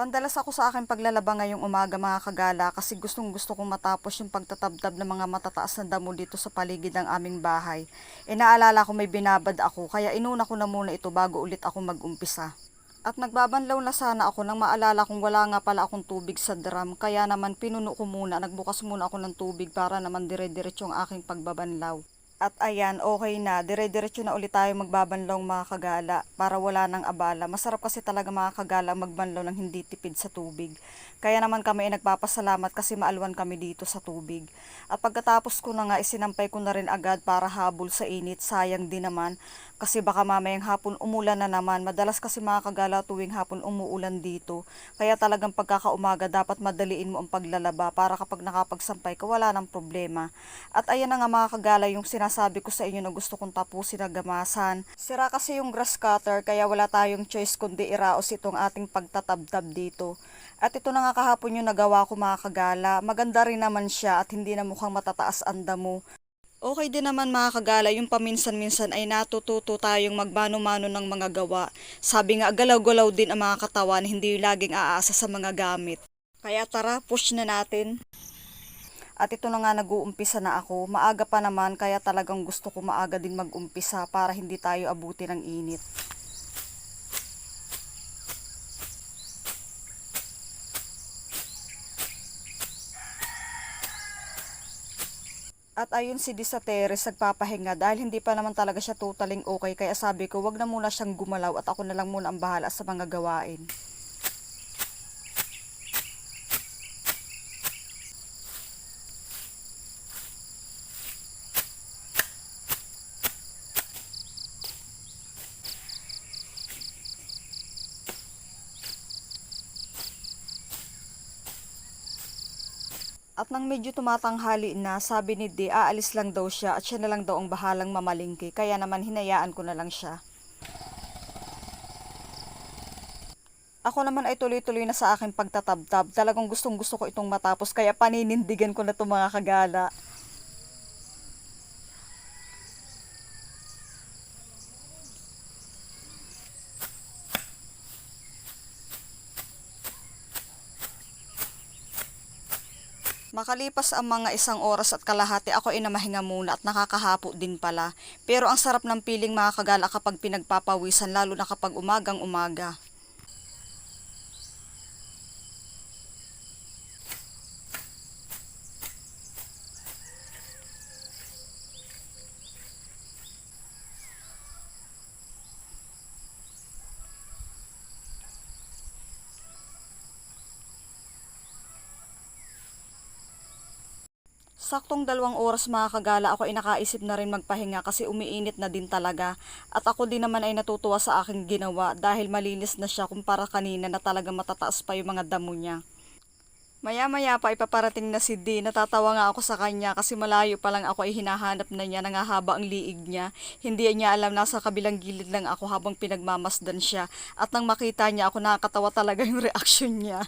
Pandalas ako sa aking paglalaba ngayong umaga mga kagala kasi gustong gusto kong matapos yung pagtatabtab ng mga matataas na damo dito sa paligid ng aming bahay. Naalala ko may binabad ako kaya inuna ko na muna ito bago ulit ako mag-umpisa. At nagbabanlaw na sana ako nang maalala kong wala nga pala akong tubig sa drum kaya naman pinuno ko muna, nagbukas muna ako ng tubig para naman dire-diretso ang aking pagbabanlaw. At ayan, okay na. Dire-diretso na ulit tayo magbabanlaw mga kagala para wala nang abala. Masarap kasi talaga mga kagala magbanlaw ng hindi tipid sa tubig. Kaya naman kami ay nagpapasalamat kasi maalwan kami dito sa tubig. At pagkatapos ko na nga isinampay ko na rin agad para habol sa init. Sayang din naman kasi baka mamayang hapon umulan na naman. Madalas kasi mga kagala tuwing hapon umuulan dito. Kaya talagang pagkakaumaga dapat madaliin mo ang paglalaba para kapag nakapagsampay ka wala nang problema. At ayan na nga mga kagala yung sinasabi ko sa inyo na gusto kong tapusin na gamasan. Sira kasi yung grass cutter kaya wala tayong choice kundi iraos itong ating pagtatabtab dito. At ito na nga kahapon yung nagawa ko mga kagala. Maganda rin naman siya at hindi na mukhang matataas ang damo. Okay din naman mga kagala yung paminsan-minsan ay natututo tayong magmano-mano ng mga gawa. Sabi nga galaw-galaw din ang mga katawan, hindi laging aasa sa mga gamit. Kaya tara, push na natin. At ito na nga nag-uumpisa na ako. Maaga pa naman kaya talagang gusto ko maaga din mag-umpisa para hindi tayo abuti ng init. At ayun si Disa Teres nagpapahinga dahil hindi pa naman talaga siya totaling okay kaya sabi ko wag na muna siyang gumalaw at ako na lang muna ang bahala sa mga gawain. At nang medyo tumatanghali na, sabi ni Di, aalis lang daw siya at siya na lang daw ang bahalang mamalingki. Kaya naman hinayaan ko na lang siya. Ako naman ay tuloy-tuloy na sa aking pagtatabtab. Talagang gustong gusto ko itong matapos kaya paninindigan ko na itong mga kagala. Makalipas ang mga 1 oras at kalahati ako ay namahinga muna at nakakahapo din pala. Pero ang sarap ng piling mga kagala kapag pinagpapawisan lalo na kapag umagang umaga. Saktong 2 oras mga kagala ako ay nakaisip na rin magpahinga kasi umiinit na din talaga. At ako din naman ay natutuwa sa aking ginawa dahil malinis na siya kumpara kanina na talaga matataas pa yung mga damo niya. Maya-maya pa ipaparating na si D. Natatawa nga ako sa kanya kasi malayo pa lang ako ay hinahanap na niya, nangahaba ang liig niya. Hindi niya alam nasa kabilang gilid lang ako habang pinagmamasdan siya. At nang makita niya ako nakakatawa talaga yung reaksyon niya.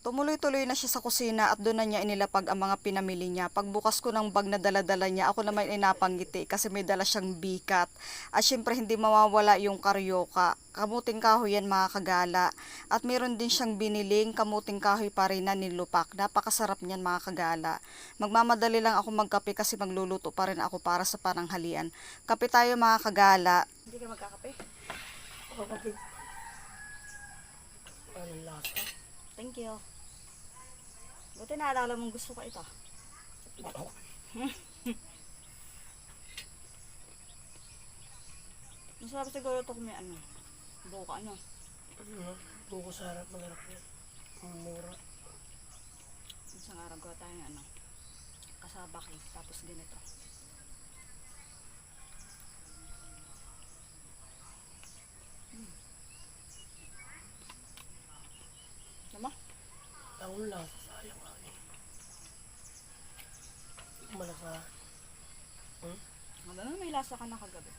Tumuloy-tuloy na siya sa kusina at doon na niya inilapag ang mga pinamili niya. Pagbukas ko ng bag na dala-dala niya, ako naman ay napanggiti kasi may dala siyang bikat. At syempre hindi mawawala yung karyoka. Kamuting kahoy yan mga kagala. At meron din siyang biniling kamuting kahoy pa rin na nilupak. Napakasarap niyan mga kagala. Magmamadali lang ako magkape kasi magluluto pa rin ako para sa pananghalian. Kape tayo mga kagala. Hindi ka magkakape? Oo, kapit. Anong lasa? Thank you. Buti naalala mong gusto ko ito. Masarap siguro ito kung may ano. Buka ano. Buko sa harap, magarap yan. Mura. Isang araw gawa tayo ng ano. Kasabaki. Tapos ganito. Tama? Ang lasa, sayang nga eh. Malasa. May lasa ka na kagabi.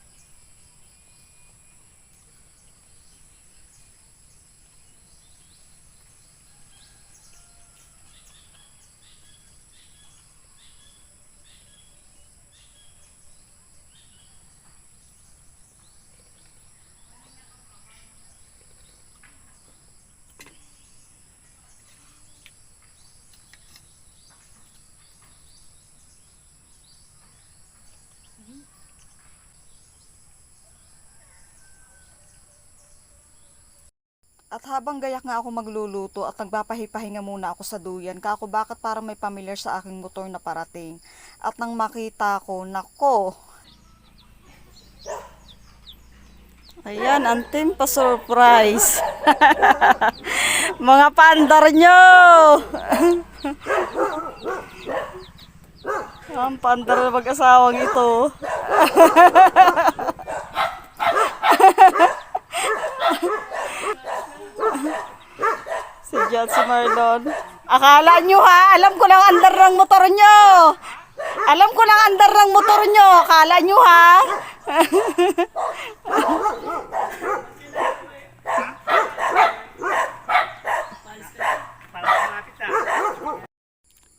At habang gayak nga ako magluluto at nagpapahipahinga muna ako sa duyan, kako bakit parang may familiar sa aking motor na parating. At nang makita ko, nako! Ayan, antim pa surprise. Mga paandar nyo! Ang paandar na mag-asawang ito. Si John, si Marlon. Akala nyo ha, alam ko lang andar ng motor nyo. Alam ko lang andar ng motor nyo. Akala nyo ha.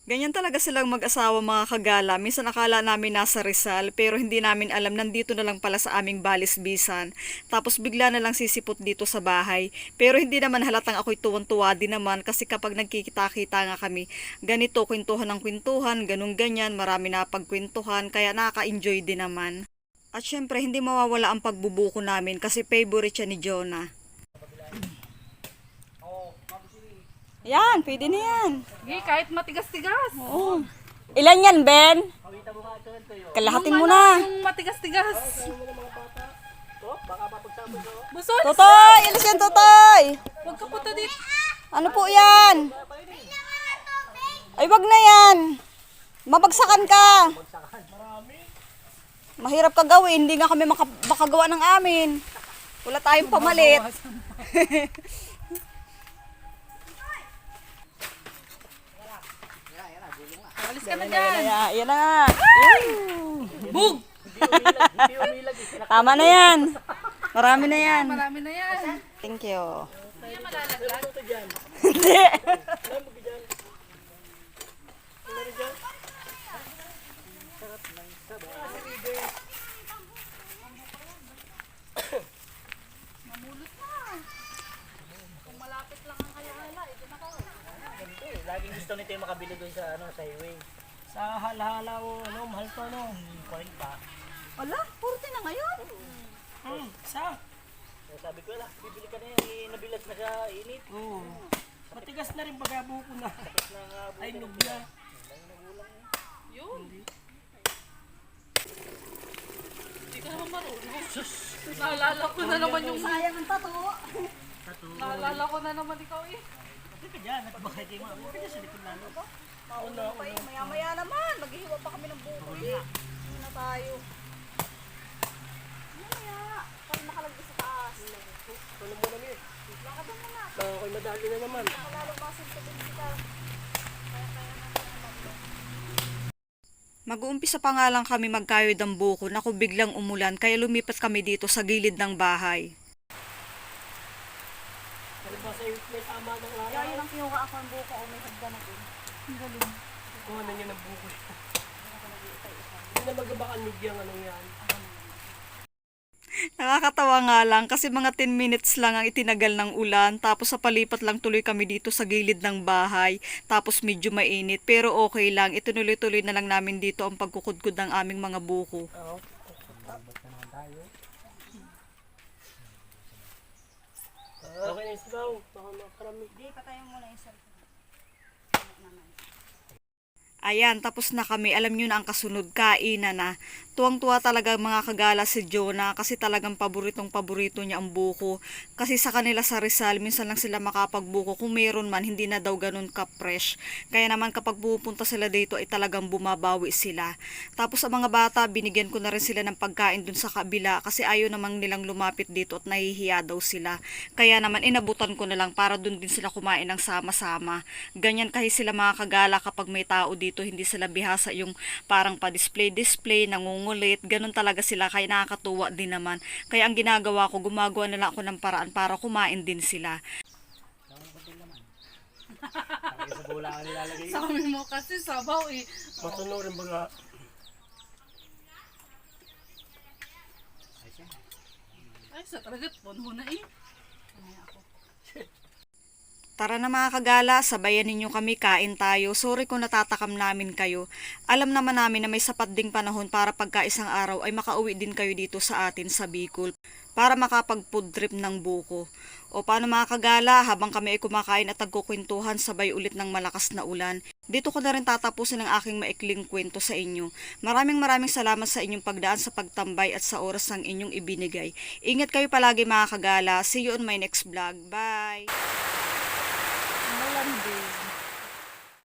Ganyan talaga silang mag-asawa mga kagala. Minsan akala namin nasa Rizal pero hindi namin alam nandito na lang pala sa aming Balisbisan. Tapos bigla na lang sisipot dito sa bahay. Pero hindi naman halatang ako'y tuwan-tuwa din naman kasi kapag nagkikita-kita nga kami, ganito kwentuhan ng kwentuhan, ganun ganyan, marami na pagkwentuhan kaya nakaka-enjoy din naman. At syempre hindi mawawala ang pagbubuko namin kasi favorite siya ni Jonah. Yan, pwede na yan. Sige, kahit matigas-tigas. Oo. Ilan yan, Ben? Kalahatin mo na. Yung matigas-tigas. Busot! Totoy! Ilis yan, Totoy! Huwag ka punta dito. Ano po yan? Ay, wag na yan. Mabagsakan ka. Mahirap ka gawin. Hindi nga kami makagawa ng amin. Wala tayong pamalit. Alis ka na dyan. Yan na nga. Bug! Tama na yan. Marami na yan. Marami na yan. Thank you. Kaya malalaglag. Hindi. Mamulot na. Kung malapit lang ang halahala, ito na ka. Laging gusto nito yung makabili doon sa sa highway. Sa halahala o mahal to 40. Wala, 40 na ngayon. Isa. Sabi ko lang, bibili ka na yan, nabilag na sa init. Oo. Matigas na rin bagabo ko na. Ay, nubya. Yun. Hindi ka naman marunong. Naalala ko na naman yung... Sayang ang tato. Naalala ko na naman ikaw eh. Hindi ka dyan, at bakit kayo mga buti sa likod lalo. Maya-maya naman. Maghihiwa pa kami ng buko eh. Hindi na tayo. Maya. Kaya nakalagay sa taas. Ano mo naman eh? Lakad mo na. Ako'y madali na naman. Malalabasan sa sila. Mag-uumpisa pa nga lang kami magkayod ng buko na kung biglang umulan kaya lumipat kami dito sa gilid ng bahay. Ano ba sa may tama ng araw? Kaya yun ang kinuha ako ng buko o may hagda na din. Ang galing. Kuha na niya ng buko. Hindi na magabakan medyang anong yan. Nakakatawa nga lang kasi mga 10 minutes lang ang itinagal ng ulan tapos sa palipat lang tuloy kami dito sa gilid ng bahay tapos medyo mainit pero okay lang ituloy-tuloy na lang namin dito ang pagkukudkod ng aming mga buko. Oo. Okay na yung sabaw. Baka makarami. Di, patayin mo na yung cellphone. Ayan, tapos na kami. Alam nyo na ang kasunod, kainan na. Tuwang-tuwa talaga mga kagala si Jonah kasi talagang paboritong-paborito niya ang buko. Kasi sa kanila sa Rizal, minsan lang sila makapagbuko. Kung meron man, hindi na daw ganun ka-fresh. Kaya naman kapag pupunta sila dito, ay talagang bumabawi sila. Tapos sa mga bata, binigyan ko na rin sila ng pagkain dun sa kabila kasi ayaw namang nilang lumapit dito at nahihiya daw sila. Kaya naman inabutan ko na lang para dun din sila kumain ng sama-sama. Ganyan kasi sila mga kagala kapag may tao dito, hindi sila bihasa yung parang pa-display, nangungulit, ganun talaga sila kaya nakakatuwa din naman. Kaya ang ginagawa ko, gumagawa na lang ako ng paraan para kumain din sila. Sa bola ka nilalagay. Sabi mo kasi sabaw eh. Matuno rin baga. Ay, sa talagat puno na eh. Tara na mga kagala, sabayan ninyo kami, kain tayo. Sorry kung natatakam namin kayo. Alam naman namin na may sapat ding panahon para pagka isang araw ay makauwi din kayo dito sa atin sa Bicol para makapag-food trip ng buko. O paano mga kagala, habang kami ay kumakain at nagkukwentuhan sabay ulit ng malakas na ulan, dito ko na rin tatapusin ang aking maikling kwento sa inyo. Maraming salamat sa inyong pagdaan sa pagtambay at sa oras ng inyong ibinigay. Ingat kayo palagi mga kagala. See you on my next vlog. Bye! Malandi.